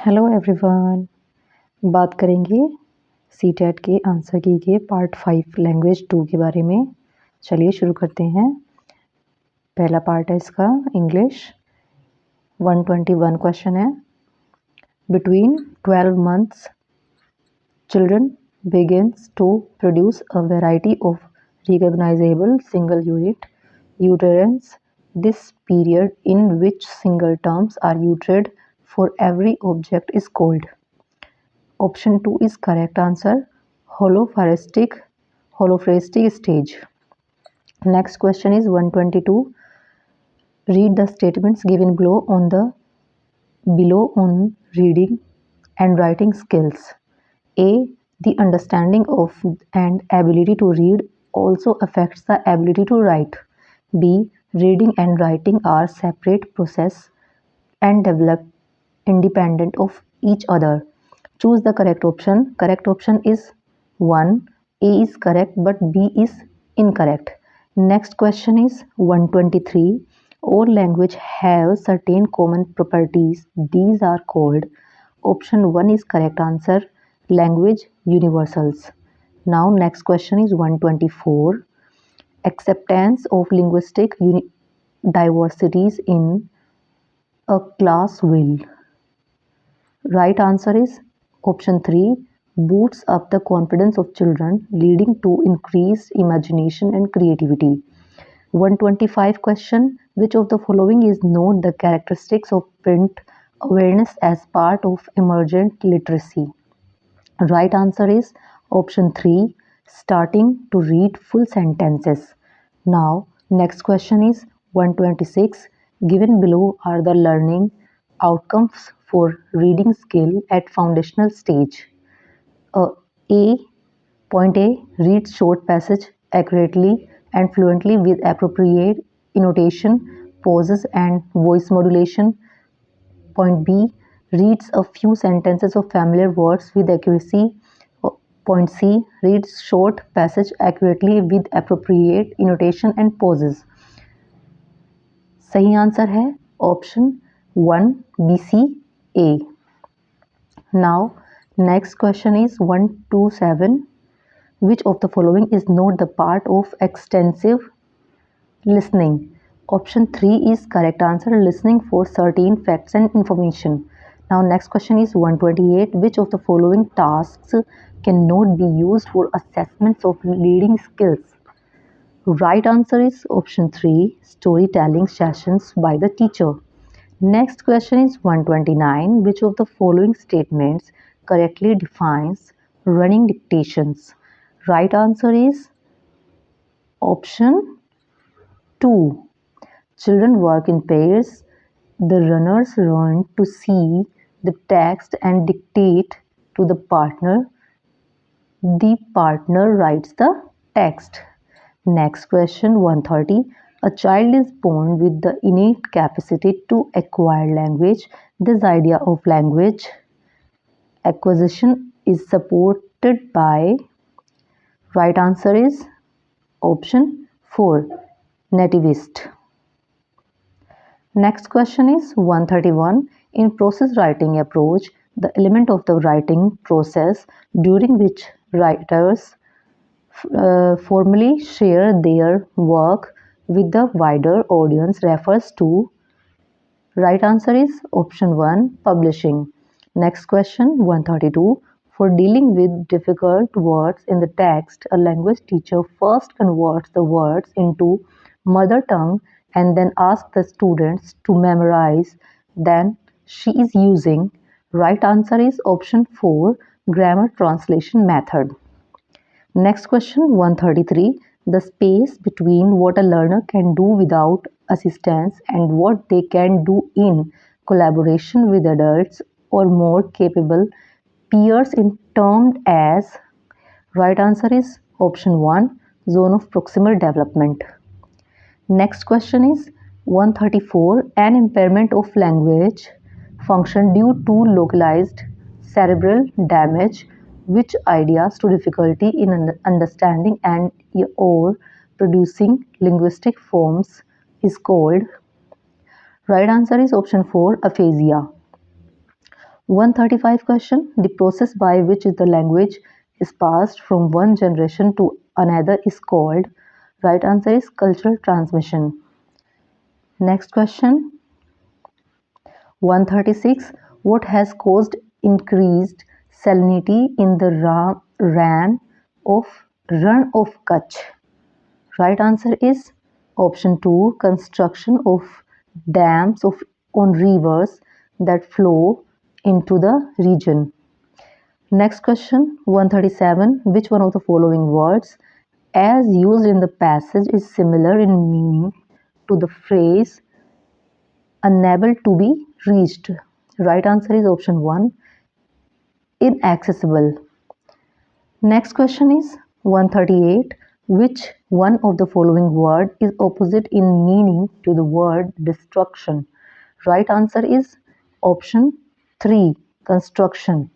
Hello everyone. बात करेंगे CTET के आंसर की के पार्ट 5 लैंग्वेज 2 के बारे में। चलिए शुरू करते हैं। पहला पार्ट है इसका इंग्लिश। 121 क्वेश्चन है। Between 12 months children begins to produce a variety of recognizable single unit utterance. This period in which single terms are uttered for every object is called. Option 2 is correct answer. Holophorestic stage. Next question is 122. Read the statements given below on reading and writing skills. A. The understanding of and ability to read also affects the ability to write. B. Reading and writing are separate process and develop independent of each other. Choose the correct option. Correct option is 1. A is correct but B is incorrect. Next question is 123. All language have certain common properties. These are called. Option 1 is correct answer. Language universals. Now next question is 124. Acceptance of linguistic diversities in a class will. Right answer is option 3. Boosts up the confidence of children, leading to increased imagination and creativity. 125 question. Which of the following is not the characteristics of print awareness as part of emergent literacy? Right answer is option 3. Starting to read full sentences. Now, next question is 126. Given below are the learning outcomes for reading skill at foundational stage. Uh, A. Point A. Read short passage accurately and fluently with appropriate intonation, pauses and voice modulation. Point B. Reads a few sentences of familiar words with accuracy. Point C. Reads short passage accurately with appropriate intonation and pauses. सही answer है option 1 BC A. Now next question is 127. Which of the following is not the part of extensive listening? Option 3 is correct answer. Listening for certain facts and information. Now next question is 128. Which of the following tasks cannot be used for assessments of reading skills? Right answer is option 3. Storytelling sessions by the teacher. Next question is 129. Which of the following statements correctly defines running dictations? Right answer is option 2. Children work in pairs. The runners run to see the text and dictate to the partner. The partner writes the text. Next question 130. A child is born with the innate capacity to acquire language. This idea of language acquisition is supported by. Right answer is option 4. Nativist. Next question is 131. In process writing approach, the element of the writing process during which writers formally share their work with the wider audience refers to. Right answer is option 1 publishing. Next question 132. For dealing with difficult words in the text, a language teacher first converts the words into mother tongue and then asks the students to memorize. Then she is using. Right answer is option 4 grammar translation method. Next question 133. The space between what a learner can do without assistance and what they can do in collaboration with adults or more capable peers is termed as. Right answer is option 1 zone of proximal development. Next question is 134. An impairment of language function due to localized cerebral damage. Which ideas to difficulty in understanding and or producing linguistic forms is called. Right answer is option 4 aphasia. 135 question. The process by which the language is passed from one generation to another is called. Right answer is cultural transmission. Next question. 136. What has caused increased salinity in the run of Kutch? Right answer is option 2. Construction of dams on rivers that flow into the region. Next question 137. Which one of the following words as used in the passage is similar in meaning to the phrase unable to be reached? Right answer is option 1. Inaccessible. Next question is 138. Which one of the following word is opposite in meaning to the word destruction? Right answer is option 3. Construction.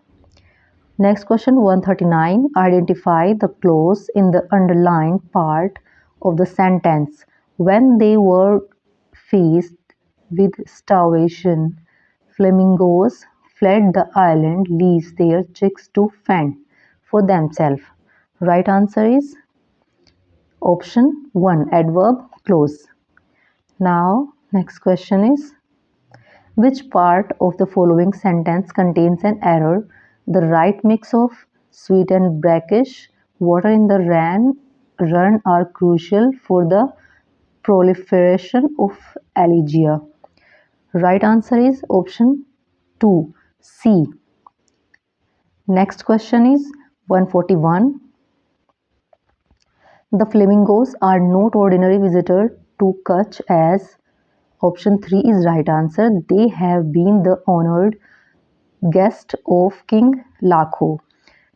Next question 139. Identify the clause in the underlined part of the sentence. When they were faced with starvation, flamingos fled the island, leave their chicks to fend for themselves. Right answer is option 1. Adverb clause. Now next question is which part of the following sentence contains an error? The right mix of sweet and brackish water in the run are crucial for the proliferation of algae. Right answer is option 2. C. Next question is 141. The flamingos are not ordinary visitors to Kutch as option 3 is right answer. They have been the honored guest of King Lakho.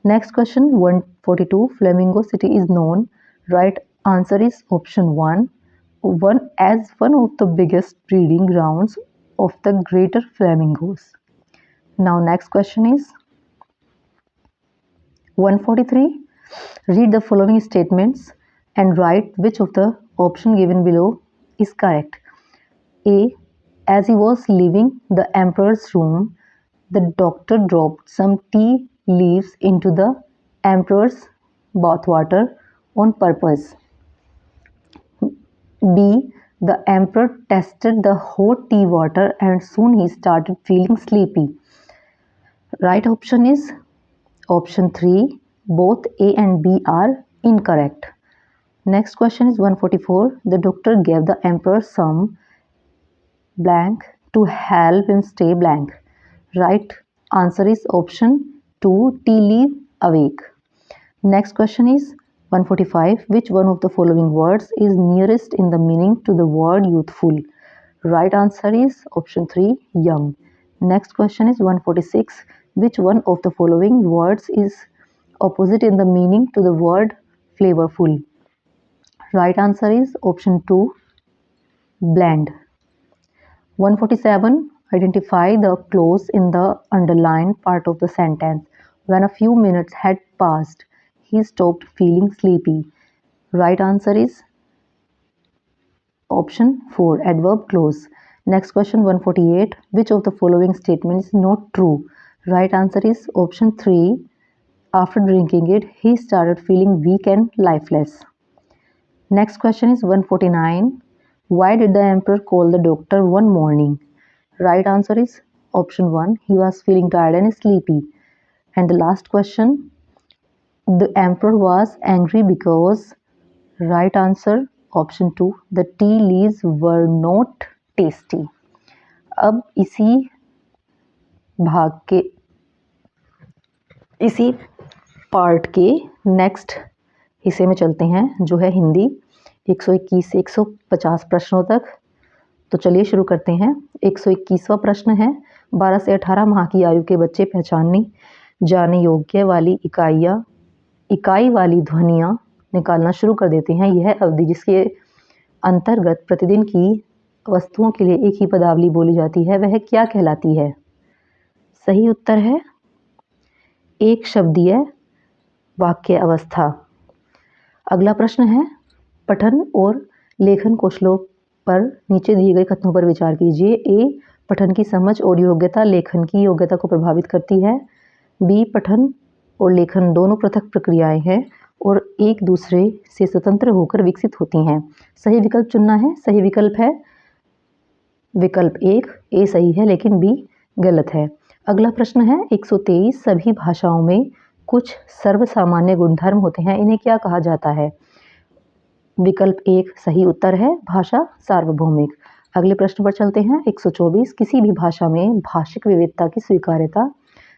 Next question 142. Flamingo City is known. Right answer is option 1. As one of the biggest breeding grounds of the greater flamingos. Now next question is 143. Read the following statements and write which of the option given below is correct. A. As he was leaving the emperor's room, the doctor dropped some tea leaves into the emperor's bathwater on purpose. B. The emperor tasted the hot tea water and soon he started feeling sleepy. Right option is option 3. Both A and B are incorrect. Next question is 144. The doctor gave the emperor some blank to help him stay blank. Right answer is option 2. Tea leaf awake. Next question is 145. Which one of the following words is nearest in the meaning to the word youthful? Right answer is option 3. Young. Next question is 146. Which one of the following words is opposite in the meaning to the word flavorful? Right answer is option 2. Bland. 147. Identify the clause in the underlined part of the sentence. When a few minutes had passed, he stopped feeling sleepy. Right answer is option 4. Adverb clause. Next question 148. Which of the following statements is not true? Right answer is option 3. After drinking it, he started feeling weak and lifeless. Next question is 149. Why did the emperor call the doctor one morning? Right answer is option 1. He was feeling tired and sleepy. And the last question. The emperor was angry because. Right answer option 2. The tea leaves were not tasty. अब इसी part के next हिस्से में चलते हैं जो है हिंदी 121 से 150 प्रश्नों तक। तो चलिए शुरू करते हैं। 121वां प्रश्न है 12 से 18 माह की आयु के बच्चे पहचानने जाने योग्य वाली इकाई वाली ध्वनियाँ निकालना शुरू कर देते हैं। यह अवधि जिसके अंतर्गत प्रतिदिन की वस्तुओं के लिए एक ही पदावली बोली जाती है वह क्या कहलाती है? सही उत्तर है एक शब्दीय वाक्य अवस्था। अगला प्रश्न है पठन और लेखन कौशलों पर नीचे दिए गए कथनों पर विचार कीजिए। ए पठन की समझ और योग्यता लेखन की योग्यता को प्रभावित करती है। बी, पठन और लेखन दोनों पृथक प्रक्रियाएं हैं और एक दूसरे से स्वतंत्र होकर विकसित होती हैं। सही विकल्प चुनना है। सही विकल्प है विकल्प 1, ए सही है लेकिन बी गलत है। अगला प्रश्न है 123, सभी भाषाओं में कुछ सर्वसामान्य गुणधर्म होते हैं, इन्हें क्या कहा जाता है? विकल्प 1 सही उत्तर है, भाषा सार्वभौमिक। अगले प्रश्न पर चलते हैं 124, किसी भी भाषा में भाषिक विविधता की स्वीकार्यता।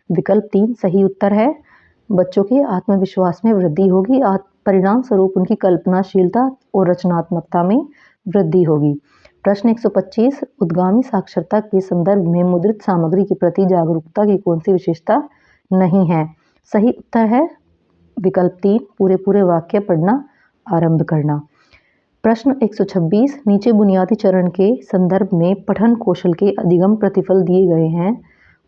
विकल्प 3 सही उत्तर है, बच्चों के आत्मविश्वास में वृद्धि होगी, परिणाम स्वरूप उनकी कल्पनाशीलता और रचनात्मकता में वृद्धि होगी। प्रश्न 125, उद्गामी साक्षरता के संदर्भ में मुद्रित सामग्री के प्रति जागरूकता की कौन सी विशेषता नहीं है? सही उत्तर है विकल्प 3 पूरे पूरे वाक्य पढ़ना आरंभ करना। प्रश्न 126, नीचे बुनियादी चरण के संदर्भ में पठन कौशल के अधिगम प्रतिफल दिए गए हैं,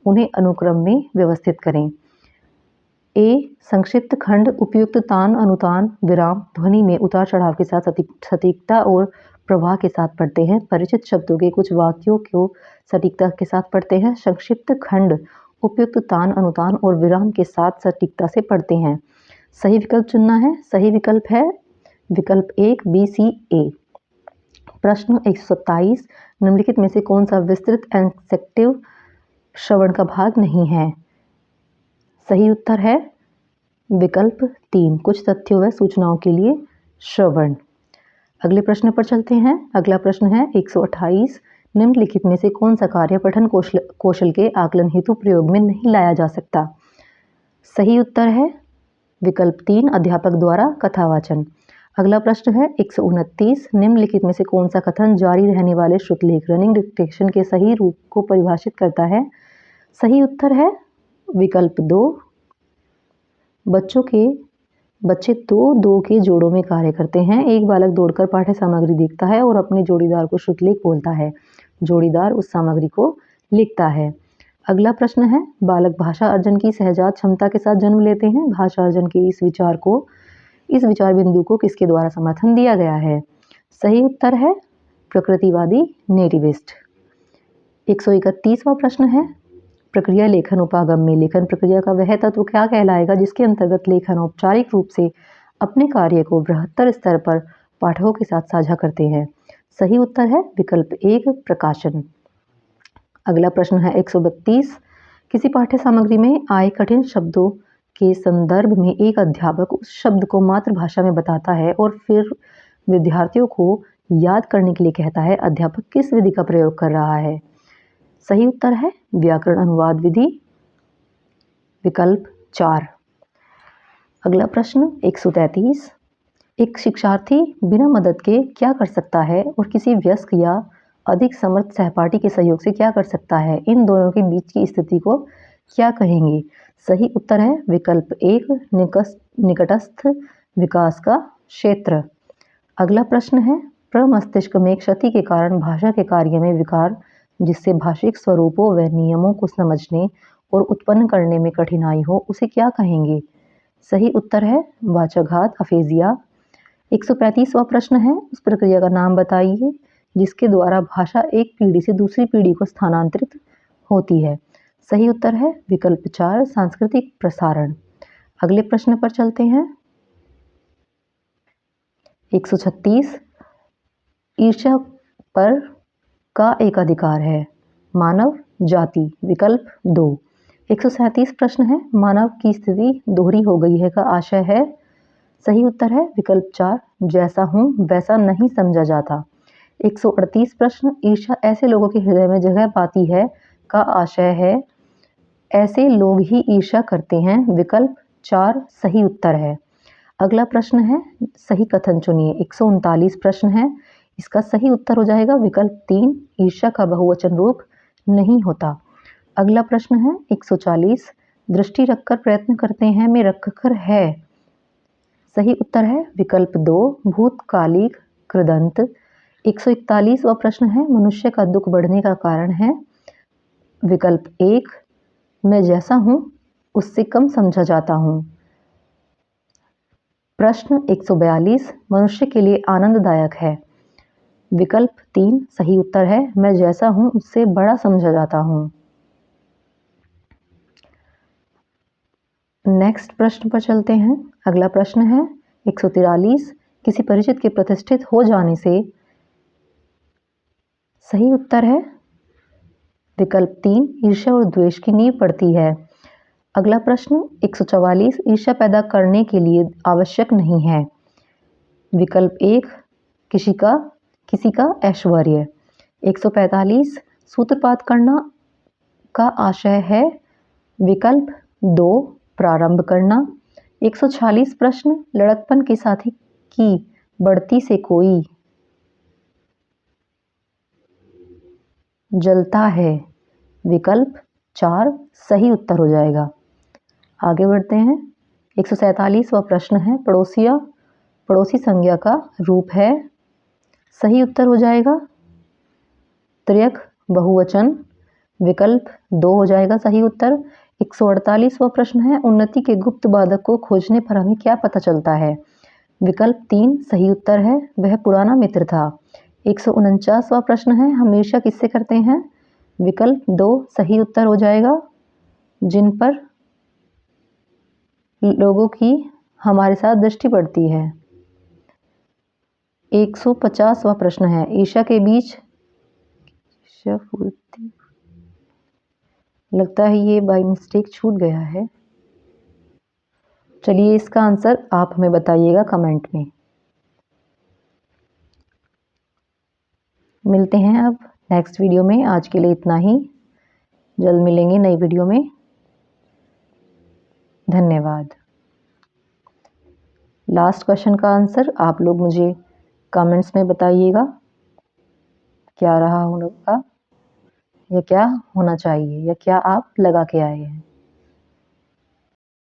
उन्हें अनुक्रम में व्यवस्थित करें। ए, संक्षिप्त खंड उपयुक्त तान अनुतान विराम ध्वनि में उतार चढ़ाव के साथ सटीकता और प्रवाह के साथ पढ़ते हैं। परिचित शब्दों के कुछ वाक्यों को सटीकता के साथ पढ़ते हैं। संक्षिप्त खंड उपयुक्त तान अनुतान और विराम के साथ सटीकता से पढ़ते हैं। सही विकल्प चुनना है। सही विकल्प है विकल्प 1 बी सी ए। प्रश्न 127, निम्नलिखित में से कौन सा विस्तृत एक्सेक्टिव श्रवण का भाग नहीं है? सही उत्तर है विकल्प 3 कुछ तथ्यों व सूचनाओं के लिए श्रवण। अगले प्रश्न पर चलते हैं। अगला प्रश्न है 128, निम्नलिखित में से कौन सा कार्य पठन कौशल के आकलन हेतु प्रयोग में नहीं लाया जा सकता? सही उत्तर है विकल्प 3 अध्यापक द्वारा कथावाचन। अगला प्रश्न है 129, निम्नलिखित में से कौन सा कथन जारी रहने वाले श्रुतलेख रनिंग डिक्टेशन के सही रूप को परिभाषित करता है? सही उत्तर है विकल्प 2 बच्चे दो के जोड़ों में कार्य करते हैं। एक बालक दौड़कर पाठ्य सामग्री देखता है और अपने जोड़ीदार को श्रुतलेख बोलता है। जोड़ीदार उस सामग्री को लिखता है। अगला प्रश्न है, बालक भाषा अर्जन की सहजात क्षमता के साथ जन्म लेते हैं। भाषा अर्जन के इस विचार बिंदु को किसके द्वारा समर्थन दिया गया है? सही उत्तर है प्रकृतिवादी नेटिविस्ट। 131वां प्रश्न है, प्रक्रिया लेखन उपागम में लेखन प्रक्रिया का वह तत्व क्या कहलाएगा जिसके अंतर्गत लेखन औपचारिक रूप से अपने कार्य को बृहत्तर स्तर पर पाठकों के साथ साझा करते हैं? सही उत्तर है विकल्प 1 प्रकाशन। अगला प्रश्न है 132, किसी पाठ्य सामग्री में आए कठिन शब्दों के संदर्भ में एक अध्यापक उस शब्द को मातृभाषा में बताता है और फिर विद्यार्थियों को याद करने के लिए कहता है। अध्यापक किस विधि का प्रयोग कर रहा है? सही उत्तर है व्याकरण अनुवाद विधि, विकल्प 4। अगला प्रश्न 133, एक शिक्षार्थी बिना मदद के क्या कर सकता है और किसी वयस्क या अधिक समर्थ सहपाठी के सहयोग से क्या कर सकता है? इन दोनों के बीच की स्थिति को क्या कहेंगे? सही उत्तर है विकल्प 1 निकटस्थ विकास का क्षेत्र। अगला प्रश्न है, प्रमस्तिष्क में क्षति के कारण भाषा के कार्य में विकार जिससे भाषिक स्वरूपों व नियमों को समझने और उत्पन्न करने में कठिनाई हो, उसे क्या कहेंगे? सही उत्तर है वाचकघात अफेजिया। 135वां प्रश्न है, उस प्रक्रिया का नाम बताइए जिसके द्वारा भाषा एक पीढ़ी से दूसरी पीढ़ी को स्थानांतरित होती है। सही उत्तर है विकल्प 4 सांस्कृतिक प्रसारण। अगले प्रश्न पर चलते हैं। 136, ईर्ष्या पर का एक अधिकार है, मानव जाति, विकल्प 2। 137 प्रश्न है, मानव की स्थिति दोहरी हो गई है का आशय है। सही उत्तर है विकल्प 4 जैसा हूं वैसा नहीं समझा जाता। 138 प्रश्न, ईर्ष्या ऐसे लोगों के हृदय में जगह पाती है का आशय है ऐसे लोग ही ईर्ष्या करते हैं, विकल्प 4 सही उत्तर है। अगला प्रश्न है, सही कथन चुनिए। 139 प्रश्न है, इसका सही उत्तर हो जाएगा विकल्प 3 ईर्ष्या का बहुवचन रूप नहीं होता। अगला प्रश्न है 140, दृष्टि रखकर प्रयत्न करते हैं में रखकर है। सही उत्तर है विकल्प 2 भूतकालिक कृदंत। 141वां प्रश्न है, मनुष्य का दुख बढ़ने का कारण है, विकल्प 1 मैं जैसा हूं उससे कम समझा जाता हूं। प्रश्न 142, मनुष्य के लिए आनंददायक है, विकल्प 3 सही उत्तर है। मैं जैसा हूं उससे बड़ा समझा जाता हूं। नेक्स्ट प्रश्न पर चलते हैं। अगला प्रश्न है 143 किसी परिचित के प्रतिष्ठित हो जाने से सही उत्तर है विकल्प 3 ईर्ष्या और द्वेष की नींव पड़ती है। अगला प्रश्न 144 ईर्ष्या पैदा करने के लिए आवश्यक नहीं है। विकल्प 1 किसी का ऐश्वर्य। 145 सूत्रपात करना का आशय है। विकल्प 2 प्रारंभ करना। 146 प्रश्न लड़कपन के साथी की बढ़ती से कोई जलता है। विकल्प 4 सही उत्तर हो जाएगा। आगे बढ़ते हैं। 147वां प्रश्न है पड़ोसी संज्ञा का रूप है। सही उत्तर हो जाएगा त्र्यक बहुवचन। विकल्प 2 हो जाएगा सही उत्तर। 148वां प्रश्न है उन्नति के गुप्त बाधक को खोजने पर हमें क्या पता चलता है। विकल्प 3 सही उत्तर है वह पुराना मित्र था। 149वां प्रश्न है हमेशा किससे करते हैं। विकल्प 2 सही उत्तर हो जाएगा जिन पर लोगों की हमारे साथ दृष्टि पड़ती है। 150वां प्रश्न है ईर्ष्या के बीच लगता है ये बाय मिस्टेक छूट गया है। चलिए इसका आंसर आप हमें बताइएगा कमेंट में। मिलते हैं अब नेक्स्ट वीडियो में। आज के लिए इतना ही। जल्द मिलेंगे नई वीडियो में। धन्यवाद। लास्ट क्वेश्चन का आंसर आप लोग मुझे कमेंट्स में बताइएगा क्या रहा होगा या क्या होना चाहिए या क्या आप लगा के आए हैं।